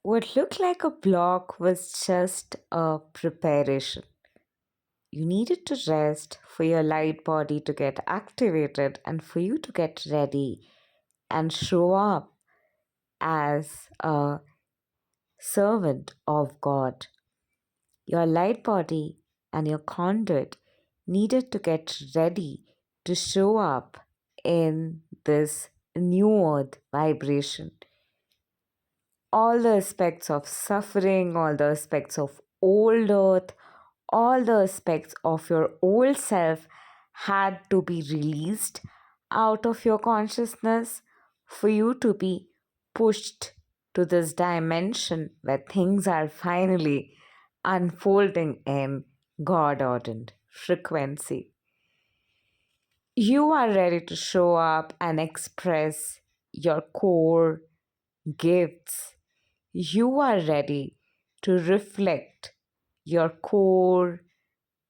What looked like a block was just a preparation. You needed to rest for your light body to get activated and for you to get ready and show up as a servant of God. Your light body and your conduit needed to get ready to show up in this new earth vibration. All the aspects of suffering, all the aspects of old earth, all the aspects of your old self had to be released out of your consciousness for you to be pushed to this dimension where things are finally unfolding in God ordained frequency. You are ready to show up and express your core gifts. You are ready to reflect your core,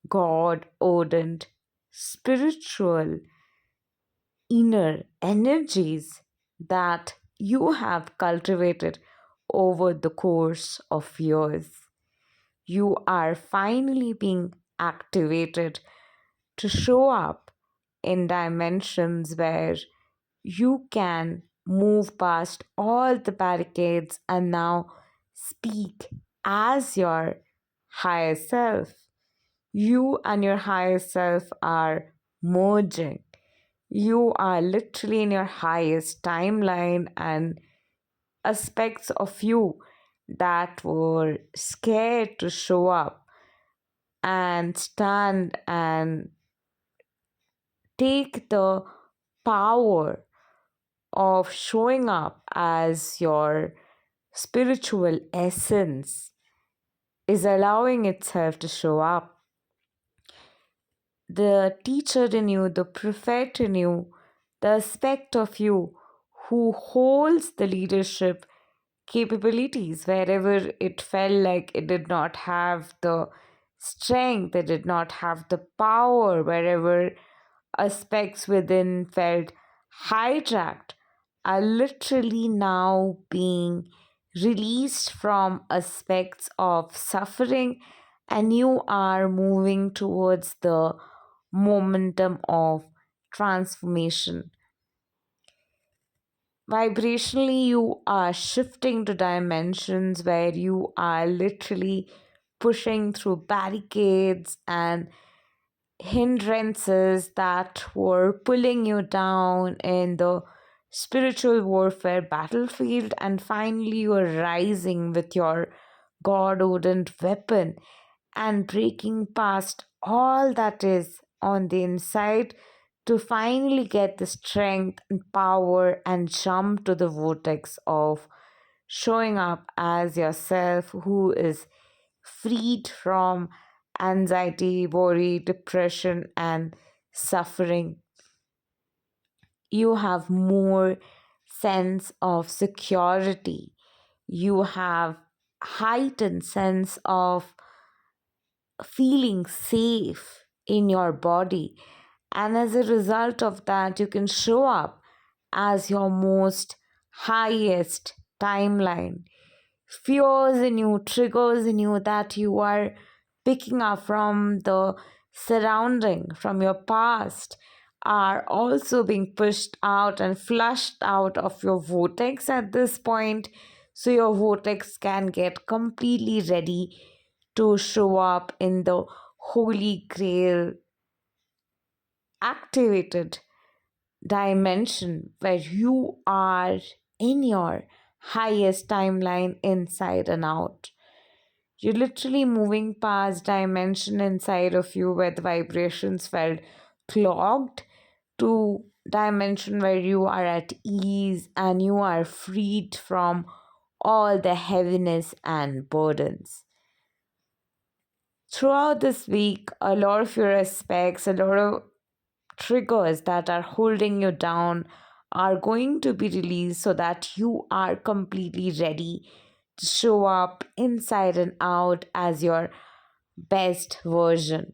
God ordained, spiritual, inner energies that you have cultivated over the course of years. You are finally being activated to show up in dimensions where you can move past all the barricades and now speak as your higher self. You and your higher self are merging. You are literally in your highest timeline, and aspects of you that were scared to show up and stand and take the power of showing up as your spiritual essence is allowing itself to show up. The teacher in you, the prophet in you, the aspect of you who holds the leadership capabilities wherever it felt like it did not have the strength, it did not have the power, wherever aspects within felt hijacked, are literally now being released from aspects of suffering, and you are moving towards the momentum of transformation. Vibrationally, you are shifting to dimensions where you are literally pushing through barricades and hindrances that were pulling you down in the spiritual warfare battlefield, and finally you are rising with your God ordained weapon and breaking past all that is on the inside to finally get the strength and power and jump to the vortex of showing up as yourself who is freed from anxiety, worry, depression, and suffering. You have more sense of security. You have heightened sense of feeling safe in your body. And as a result of that, you can show up as your most highest timeline. Fears in you, triggers in you that you are picking up from the surrounding, from your past, are also being pushed out and flushed out of your vortex at this point. So your vortex can get completely ready to show up in the Holy Grail activated dimension where you are in your highest timeline inside and out. You're literally moving past dimension inside of you where the vibrations felt clogged to dimension where you are at ease and you are freed from all the heaviness and burdens. Throughout this week, a lot of your aspects, a lot of triggers that are holding you down are going to be released so that you are completely ready to show up inside and out as your best version.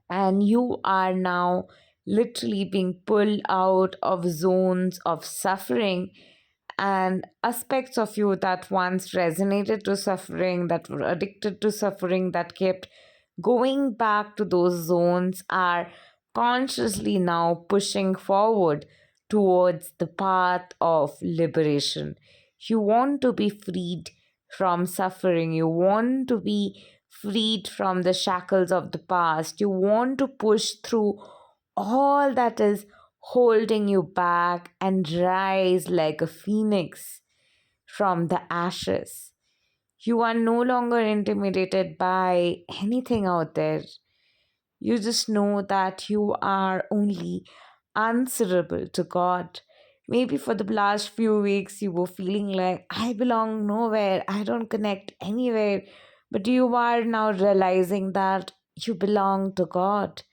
And you are now literally being pulled out of zones of suffering and aspects of you that once resonated to suffering, that were addicted to suffering, that kept going back to those zones, are consciously now pushing forward towards the path of liberation. You want to be freed from suffering. You want to be freed from the shackles of the past. You want to push through all that is holding you back and rise like a phoenix from the ashes. You are no longer intimidated by anything out there. You just know that you are only answerable to God. Maybe for the last few weeks you were feeling like, I belong nowhere, I don't connect anywhere. But you are now realizing that you belong to God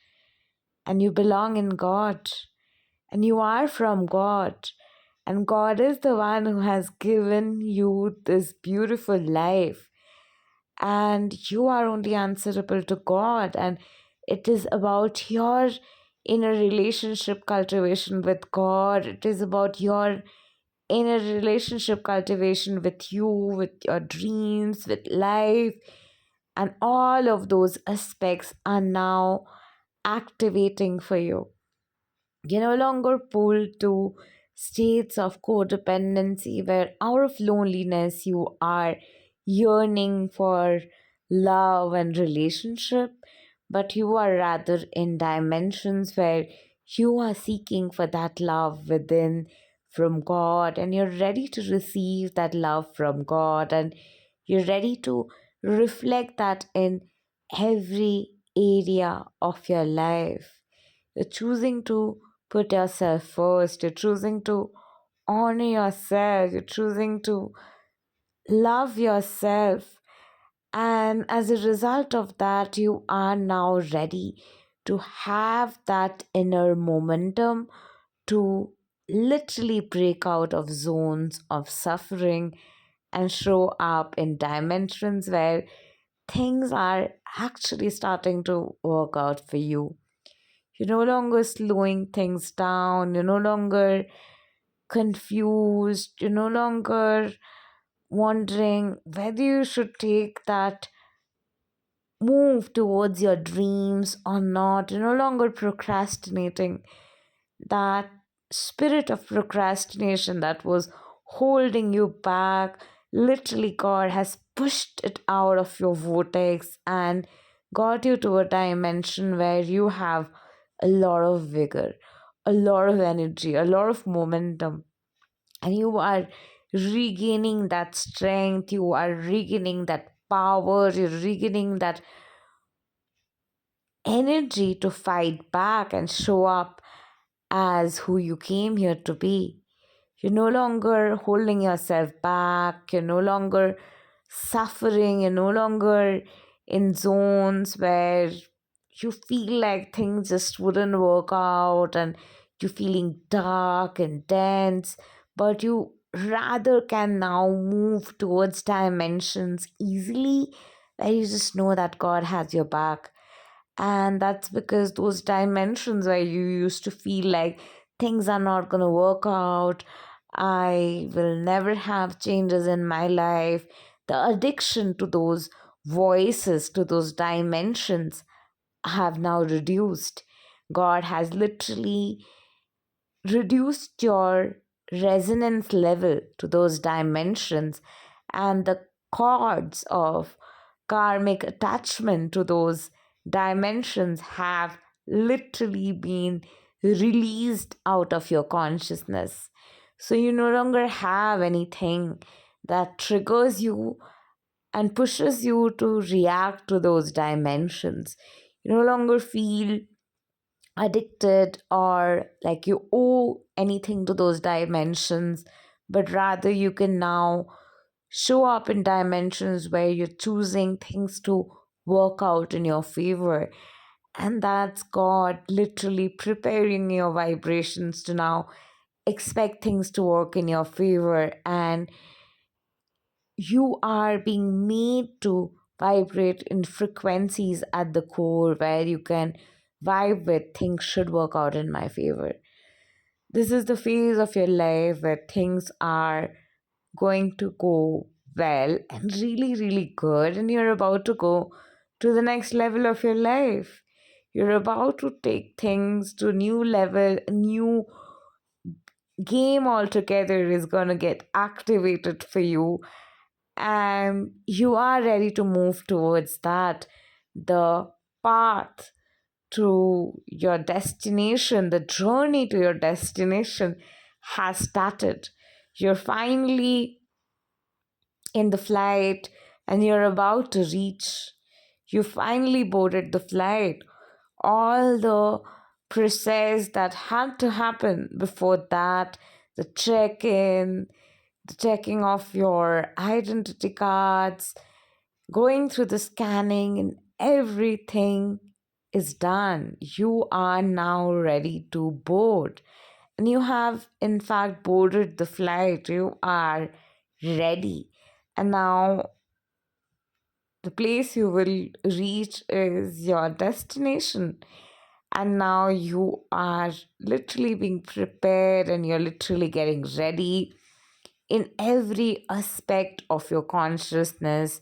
and you belong in God and you are from God. And God is the one who has given you this beautiful life. And you are only answerable to God. And it is about your inner relationship cultivation with God. It is about your inner relationship cultivation with you, with your dreams, with life. And all of those aspects are now activating for you. You're no longer pulled to states of codependency where out of loneliness you are yearning for love and relationship, but you are rather in dimensions where you are seeking for that love within from God, and you're ready to receive that love from God, and you're ready to reflect that in every area of your life. You're choosing to put yourself first. You're choosing to honor yourself. You're choosing to love yourself. And as a result of that, you are now ready to have that inner momentum to literally break out of zones of suffering and show up in dimensions where things are actually starting to work out for you. You're no longer slowing things down. You're no longer confused. You're no longer wondering whether you should take that move towards your dreams or not. You're no longer procrastinating. That spirit of procrastination that was holding you back, literally, God has pushed it out of your vortex and got you to a dimension where you have a lot of vigor, a lot of energy, a lot of momentum, and you are regaining that strength, you are regaining that power, you're regaining that energy to fight back and show up as who you came here to be. You're no longer holding yourself back. You're no longer suffering. You're no longer in zones where you feel like things just wouldn't work out and you're feeling dark and dense. But you rather can now move towards dimensions easily where you just know that God has your back. And that's because those dimensions where you used to feel like things are not going to work out, I will never have changes in my life, the addiction to those voices, to those dimensions have now reduced. God has literally reduced your resonance level to those dimensions, and the chords of karmic attachment to those dimensions have literally been released out of your consciousness. So you no longer have anything that triggers you and pushes you to react to those dimensions. You no longer feel addicted or like you owe anything to those dimensions, but rather you can now show up in dimensions where you're choosing things to work out in your favor. And that's God literally preparing your vibrations to now expect things to work in your favor. And you are being made to vibrate in frequencies at the core where you can vibe with things should work out in my favor. This is the phase of your life where things are going to go well and really, really good, and you're about to go to the next level of your life. You're about to take things to a new level, a new game altogether is going to get activated for you, and you are ready to move towards that. The path to your destination, the journey to your destination has started. You're finally in the flight and you're about to reach. You finally boarded the flight. All the process that had to happen before that, the check in, the checking of your identity cards, going through the scanning, and everything is done. You are now ready to board. And you have, in fact, boarded the flight. You are ready. And now the place you will reach is your destination. And now you are literally being prepared and you're literally getting ready in every aspect of your consciousness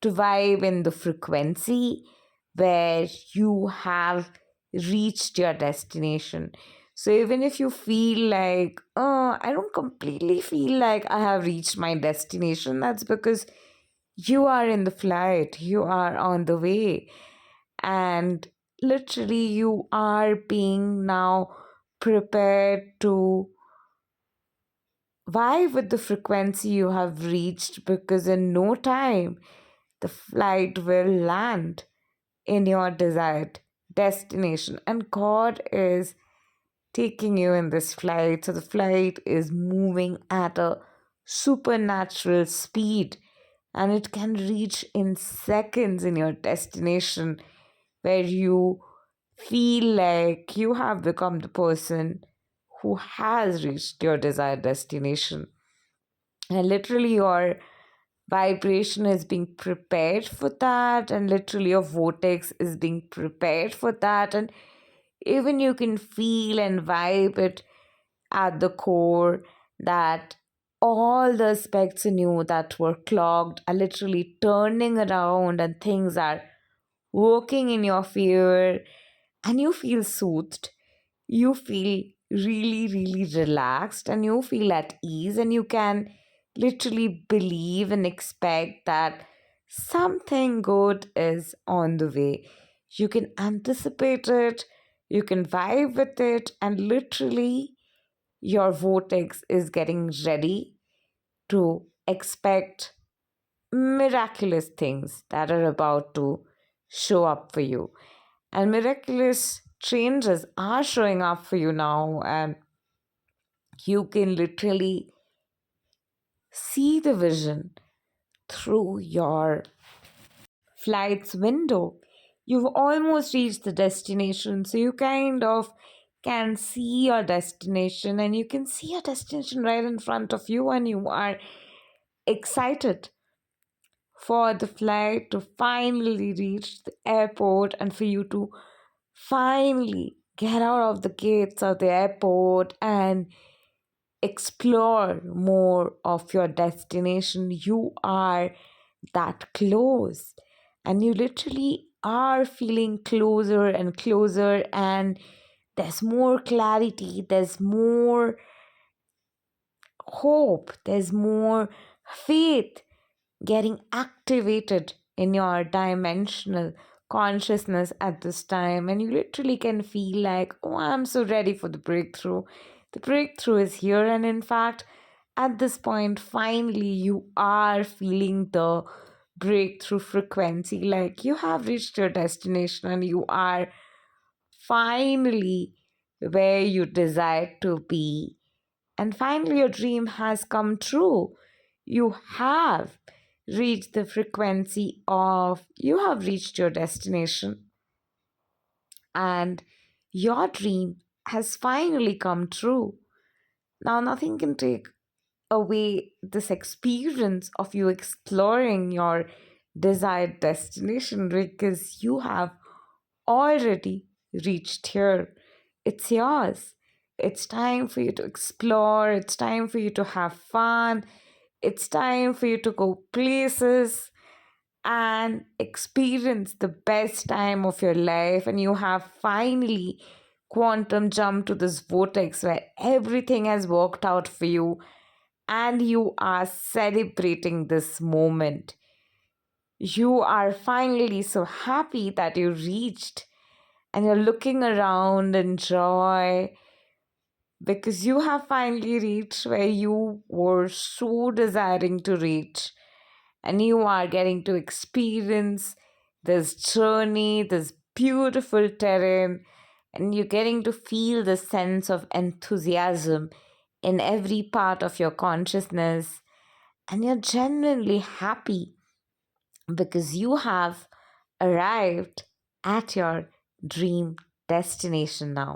to vibe in the frequency where you have reached your destination. So even if you feel like, oh, I don't completely feel like I have reached my destination, that's because you are in the flight, you are on the way, and literally you are being now prepared to vibe with the frequency you have reached, because in no time the flight will land in your desired destination. And God is taking you in this flight. So the flight is moving at a supernatural speed and it can reach in seconds in your destination, where you feel like you have become the person who has reached your desired destination. And literally, your vibration is being prepared for that, and literally, your vortex is being prepared for that. And even you can feel and vibe it at the core that all the aspects in you that were clogged are literally turning around and things are working in your favor, and you feel soothed, you feel really, really relaxed, and you feel at ease, and you can literally believe and expect that something good is on the way. You can anticipate it, you can vibe with it, and literally your vortex is getting ready to expect miraculous things that are about to show up for you. And miraculous changes are showing up for you now, and you can literally see the vision through your flight's window. You've almost reached the destination, so you kind of can see your destination, and you can see your destination right in front of you, and you are excited for the flight to finally reach the airport and for you to finally get out of the gates of the airport and explore more of your destination. You are that close, and you literally are feeling closer and closer, and there's more clarity, there's more hope, there's more faith getting activated in your dimensional consciousness at this time. And you literally can feel like, oh, I'm so ready for the breakthrough. The breakthrough is here. And in fact, at this point, finally, you are feeling the breakthrough frequency. Like you have reached your destination and you are finally where you desire to be. And finally, your dream has come true. You have reached the frequency of, you have reached your destination, and your dream has finally come true. Now, nothing can take away this experience of you exploring your desired destination, because you have already reached here. It's yours. It's time for you to explore. It's time for you to have fun. It's time for you to go places and experience the best time of your life. And you have finally quantum jumped to this vortex where everything has worked out for you and you are celebrating this moment. You are finally so happy that you reached and you're looking around in joy because you have finally reached where you were so desiring to reach, and you are getting to experience this journey, this beautiful terrain, and you're getting to feel the sense of enthusiasm in every part of your consciousness, and you're genuinely happy because you have arrived at your dream destination now.